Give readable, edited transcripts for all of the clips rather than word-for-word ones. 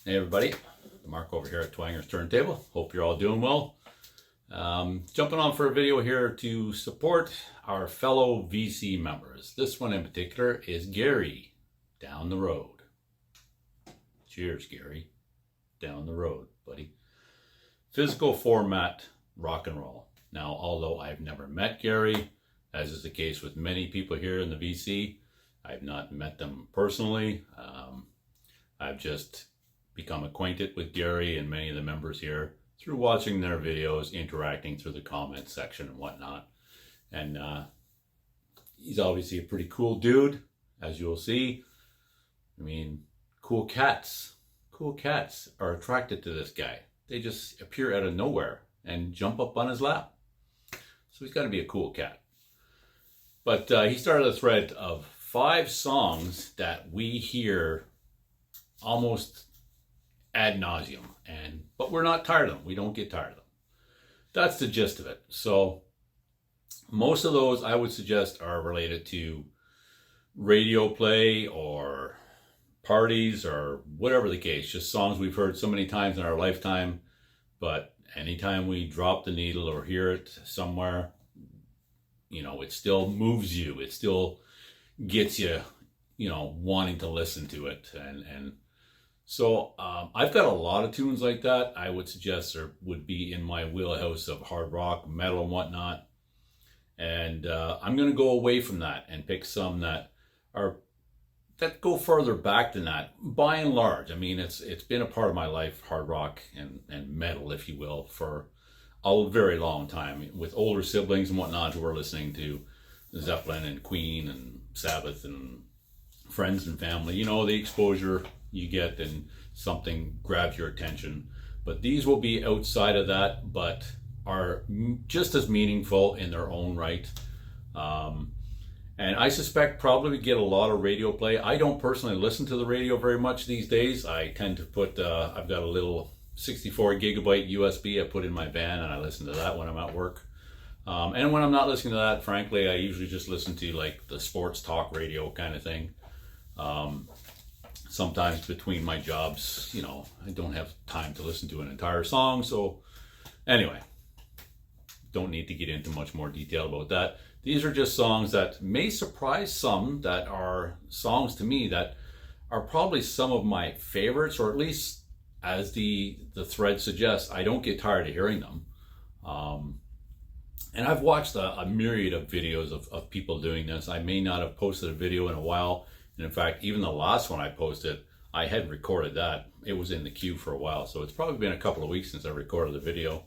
Hey everybody, Mark over here at Twanger's Turntable. Hope you're all doing well. Jumping on for a video here to support our fellow VC members. This one in particular is Gary, down the road. Cheers, Gary. Down the road, buddy. Physical format rock and roll. Now, although I've never met Gary, as is the case with many people here in the VC, I've not met them personally. I've just become acquainted with Gary and many of the members here through watching their videos, interacting through the comments section and whatnot. And he's obviously a pretty cool dude, as you'll see. I mean, cool cats are attracted to this guy. They just appear out of nowhere and jump up on his lap. So he's got to be a cool cat. But he started a thread of 5 songs that we hear almost ad nauseum, but we're not tired of them. We don't get tired of them. That's the gist of it. So most of those I would suggest are related to radio play or parties or whatever the case, just songs we've heard so many times in our lifetime, but anytime we drop the needle or hear it somewhere, you know, it still moves you. It still gets you, you know, wanting to listen to it. And so I've got a lot of tunes like that. I would suggest there would be in my wheelhouse of hard rock, metal, and whatnot. And I'm going to go away from that and pick some that go further back than that. By and large, I mean, it's been a part of my life, hard rock and metal, if you will, for a very long time. With older siblings and whatnot who were listening to Zeppelin and Queen and Sabbath and friends and family, you know, the exposure you get and something grabs your attention. But these will be outside of that, but are just as meaningful in their own right. And I suspect probably get a lot of radio play. I don't personally listen to the radio very much these days. I tend to put, I've got a little 64 gigabyte USB I put in my van, and I listen to that when I'm at work. And when I'm not listening to that, frankly, I usually just listen to like the sports talk radio kind of thing. Sometimes between my jobs, you know, I don't have time to listen to an entire song. So anyway, don't need to get into much more detail about that. These are just songs that may surprise some, that are songs to me that are probably some of my favorites, or at least as the thread suggests, I don't get tired of hearing them. And I've watched a myriad of videos of people doing this. I may not have posted a video in a while. And in fact, even the last one I posted, I had recorded that. It was in the queue for a while. So it's probably been a couple of weeks since I recorded the video,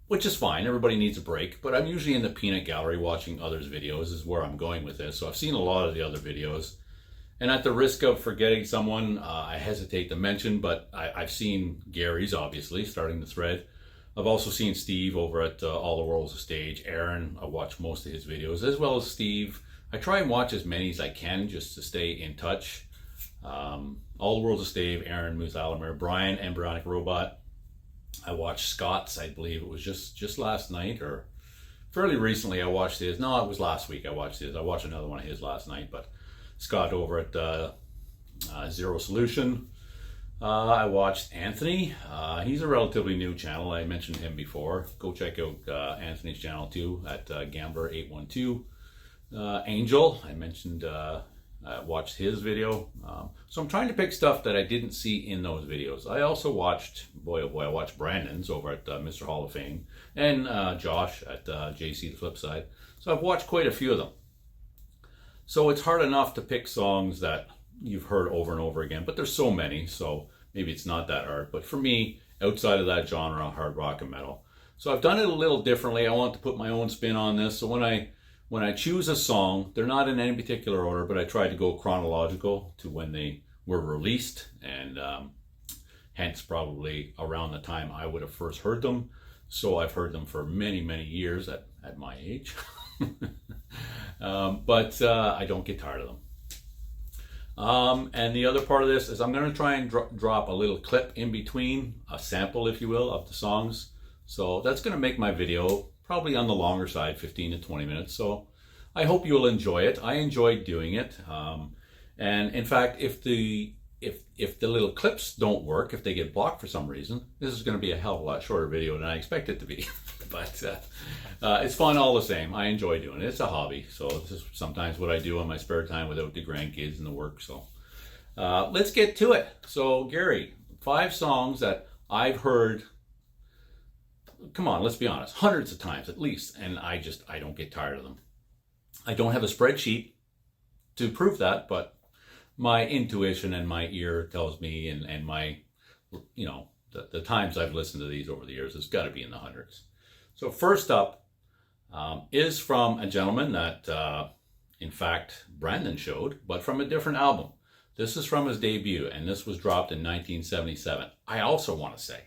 which is fine. Everybody needs a break. But I'm usually in the peanut gallery watching others' videos is where I'm going with this. So I've seen a lot of the other videos. And at the risk of forgetting someone, I hesitate to mention, but I've seen Gary's, obviously, starting the thread. I've also seen Steve over at All the World's a Stage. Aaron, I watch most of his videos, as well as Steve. I try and watch as many as I can just to stay in touch. All the World's a Stage, Aaron, Moose Alamir, Brian, Embryonic Robot. I watched Scott's, I believe it was just last night, or fairly recently I watched his. No, it was last week I watched his. I watched another one of his last night, but Scott over at Zero Solution. I watched Anthony. He's a relatively new channel. I mentioned him before. Go check out Anthony's channel too at Gambler812. Angel, I mentioned, watched his video. So I'm trying to pick stuff that I didn't see in those videos. I also watched, boy oh boy, I watched Brandon's over at Mr. Hall of Fame, and Josh at JC The Flip Side. So I've watched quite a few of them. So it's hard enough to pick songs that you've heard over and over again, but there's so many, so maybe it's not that hard. But for me, outside of that genre, hard rock and metal. So I've done it a little differently. I want to put my own spin on this. So when I choose a song, they're not in any particular order, but I try to go chronological to when they were released, and hence probably around the time I would have first heard them. So I've heard them for many, many years at my age. But I don't get tired of them. And the other part of this is I'm going to try and drop a little clip in between, a sample, if you will, of the songs. So that's going to make my video probably on the longer side, 15 to 20 minutes. So I hope you'll enjoy it. I enjoyed doing it. And in fact, if the if the little clips don't work, if they get blocked for some reason, this is going to be a hell of a lot shorter video than I expect it to be. But it's fun all the same. I enjoy doing it. It's a hobby. So this is sometimes what I do on my spare time without the grandkids and the work. So let's get to it. So Gary, 5 songs that I've heard, come on, let's be honest, hundreds of times at least. And I don't get tired of them. I don't have a spreadsheet to prove that, but my intuition and my ear tells me, and my, the times I've listened to these over the years, it's got to be in the hundreds. So first up is from a gentleman that, in fact, Brandon showed, but from a different album. This is from his debut, and this was dropped in 1977. I also want to say,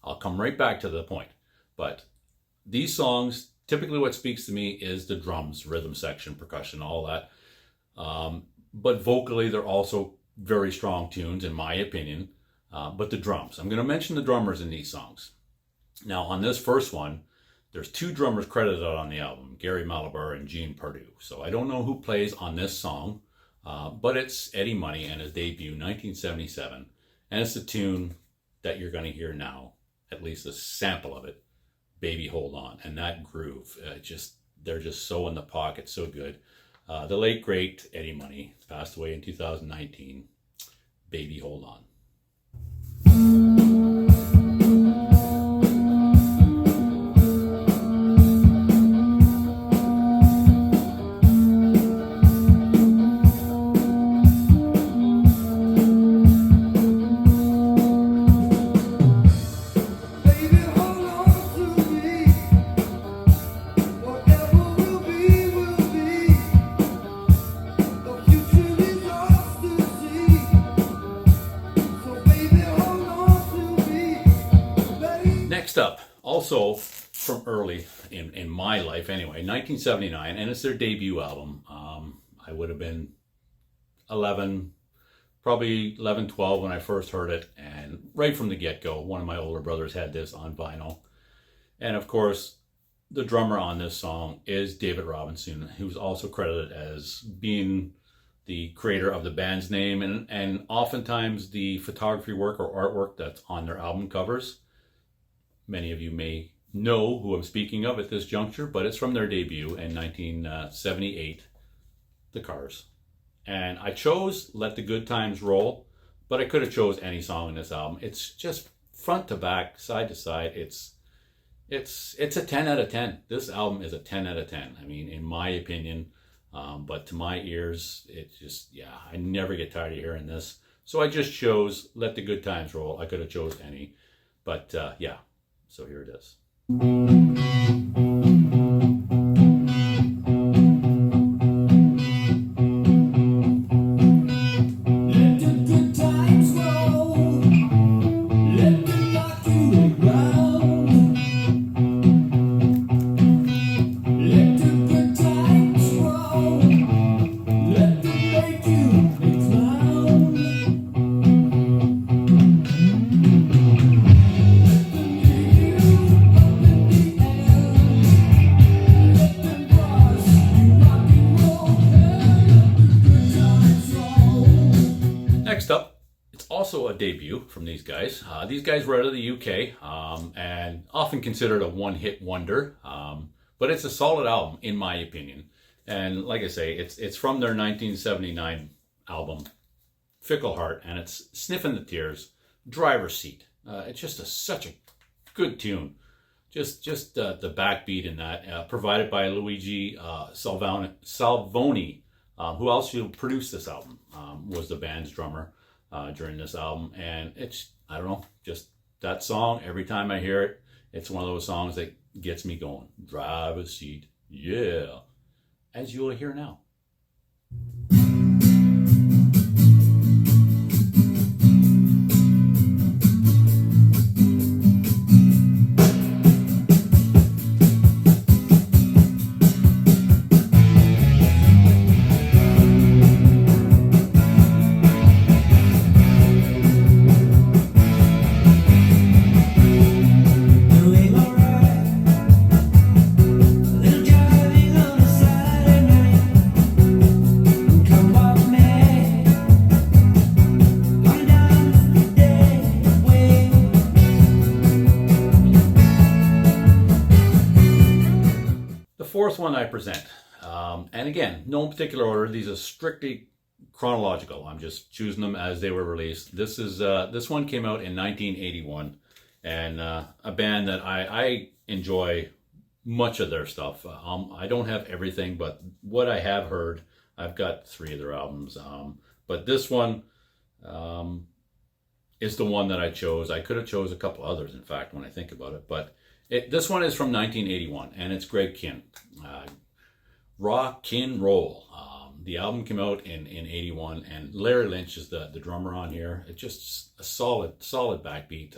I'll come right back to the point, but these songs, typically what speaks to me is the drums, rhythm section, percussion, all that. But vocally, they're also very strong tunes, in my opinion. But the drums, I'm going to mention the drummers in these songs. Now, on this first one, there's 2 drummers credited on the album, Gary Malabar and Gene Pardue. So I don't know who plays on this song, but it's Eddie Money and his debut, 1977. And it's the tune that you're going to hear now, at least a sample of it, Baby Hold On. And that groove, they're just so in the pocket, so good. The late, great Eddie Money passed away in 2019. Baby Hold On. Next up, also from early in my life anyway, 1979, and it's their debut album. I would have been 11, probably 11, 12 when I first heard it, and right from the get-go, one of my older brothers had this on vinyl. And of course, the drummer on this song is David Robinson, who's also credited as being the creator of the band's name, and oftentimes the photography work or artwork that's on their album covers. Many of you may know who I'm speaking of at this juncture, but it's from their debut in 1978, The Cars. And I chose Let the Good Times Roll, but I could have chose any song in this album. It's just front to back, side to side. It's a 10 out of 10. This album is a 10 out of 10. I mean, in my opinion, but to my ears, it just, I never get tired of hearing this. So I just chose Let the Good Times Roll. I could have chose any, but so here it is. Next up, it's also a debut from these guys. These guys were out of the UK and often considered a one-hit wonder, but it's a solid album in my opinion. And like I say, it's from their 1979 album, Fickle Heart, and it's Sniffing the Tears, Driver's Seat. It's just such a good tune. Just the backbeat in that, provided by Luigi Salvoni, who also produced this album, was the band's drummer during this album. And it's, I don't know, just that song, every time I hear it, it's one of those songs that gets me going. Driver's Seat, yeah, as you will hear now. one I present, and again, no particular order. These are strictly chronological. I'm just choosing them as they were released. This one came out in 1981, and a band that I enjoy much of their stuff. I don't have everything, but what I have heard, I've got 3 of their albums. But this one is the one that I chose. I could have chose a couple others, in fact, when I think about it. But this one is from 1981, and it's Greg Kihn. Rockin' Roll. The album came out in 81, and Larry Lynch is the drummer on here. It's just a solid backbeat.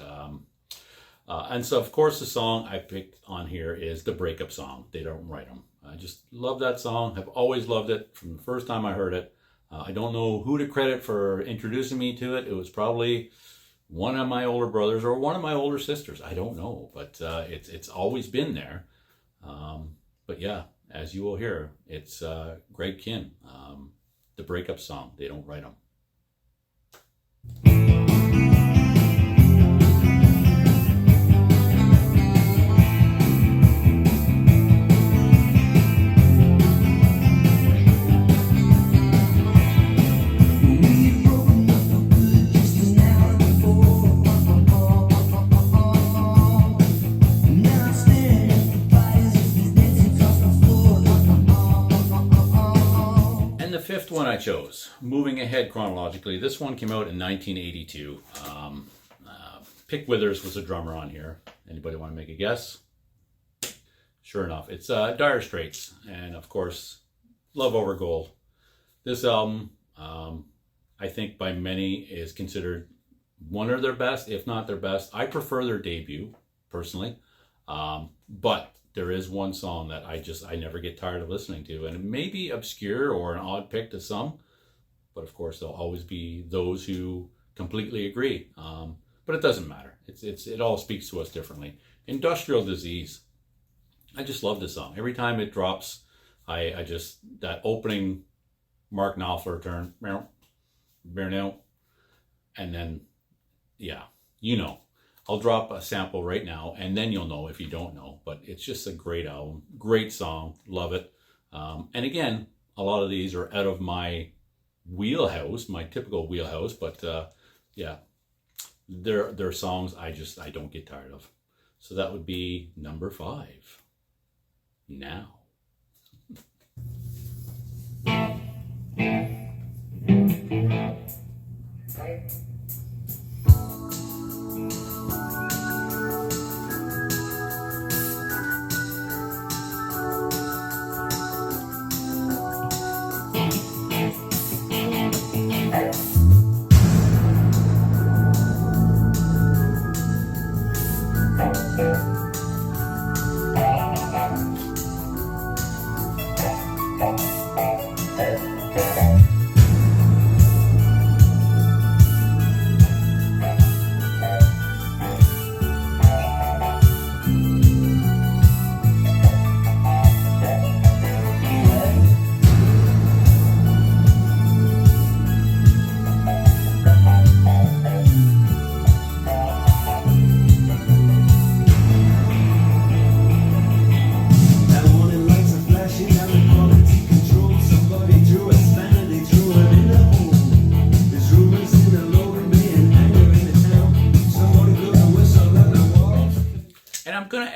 And so, of course, the song I picked on here is the breakup song, They Don't Write 'Em. I just love that song. I've always loved it from the first time I heard it. I don't know who to credit for introducing me to it. It was probably one of my older brothers or one of my older sisters. I don't know, but it's always been there. But yeah, as you will hear, it's Greg Kihn, the breakup song, They Don't Write 'Em. The fifth one I chose, moving ahead chronologically, this one came out in 1982. Pick Withers was a drummer on here. Anybody want to make a guess? Sure enough, it's Dire Straits, and of course, Love Over Gold. This album, I think by many is considered one of their best, if not their best. I prefer their debut, personally, but there is one song that I never get tired of listening to, and it may be obscure or an odd pick to some, but of course there'll always be those who completely agree. But it doesn't matter. It all speaks to us differently. Industrial Disease. I just love this song. Every time it drops, I just, that opening Mark Knopfler turn, and then, yeah, you know. I'll drop a sample right now, and then you'll know if you don't know. But it's just a great album, great song, love it. And again, a lot of these are out of my wheelhouse, my typical wheelhouse. But yeah, they're songs I don't get tired of. So that would be number 5. Now.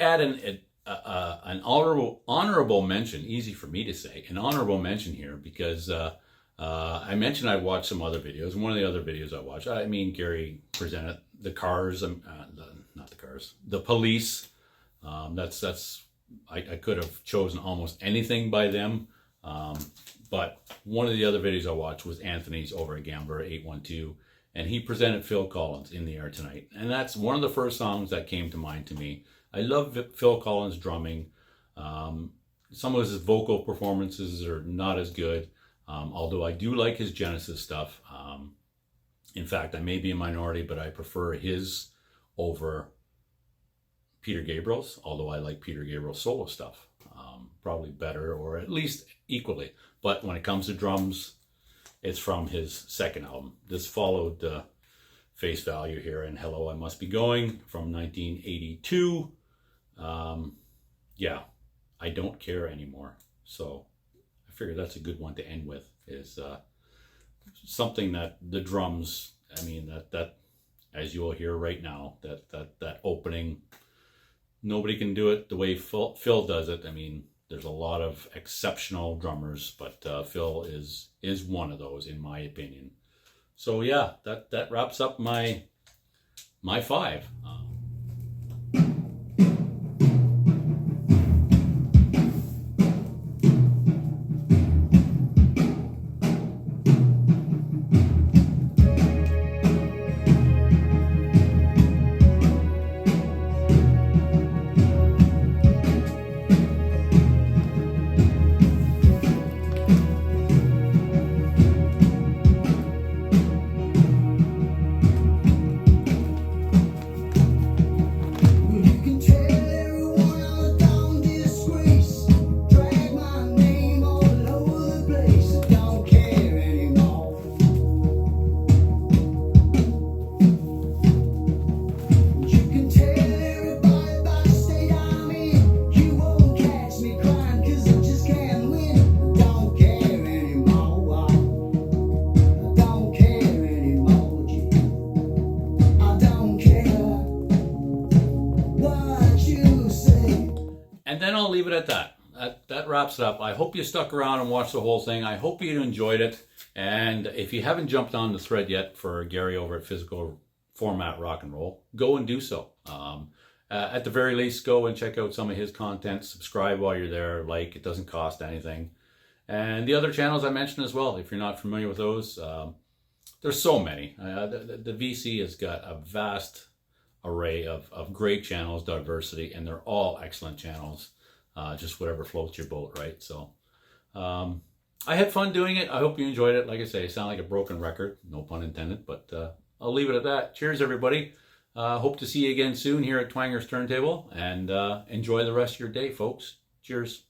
Add an honorable mention, easy for me to say, an honorable mention here, because I mentioned I watched some other videos. One of the other videos I watched, Gary presented the Cars, not the Cars, the Police. I could have chosen almost anything by them, but one of the other videos I watched was Anthony's over at Gambler 812, and he presented Phil Collins, In the Air Tonight, and that's one of the first songs that came to mind to me. I love Phil Collins' drumming. Some of his vocal performances are not as good, although I do like his Genesis stuff. In fact, I may be a minority, but I prefer his over Peter Gabriel's, although I like Peter Gabriel's solo stuff. Probably better, or at least equally. But when it comes to drums, it's from his second album. This followed Face Value here and Hello, I Must Be Going from 1982. Yeah, I don't care anymore. So I figure that's a good one to end with, is something that the drums, I mean, that as you will hear right now, that opening, nobody can do it the way Phil does it. I mean, there's a lot of exceptional drummers, but Phil is one of those, in my opinion. So yeah, that wraps up my 5. And then I'll leave it at that. That wraps it up. I hope you stuck around and watched the whole thing. I hope you enjoyed it. And if you haven't jumped on the thread yet for Gary over at Physical Format Rock and Roll, go and do so. At the very least, go and check out some of his content. Subscribe while you're there. Like, it doesn't cost anything. And the other channels I mentioned as well, if you're not familiar with those, there's so many. The VC has got a vast array of great channels, diversity, and they're all excellent channels. Just whatever floats your boat, right? So I had fun doing it. I hope you enjoyed it. Like I say, I sound like a broken record, no pun intended, but I'll leave it at that. Cheers, everybody. Hope to see you again soon here at Twanger's Turntable, and enjoy the rest of your day, folks. Cheers.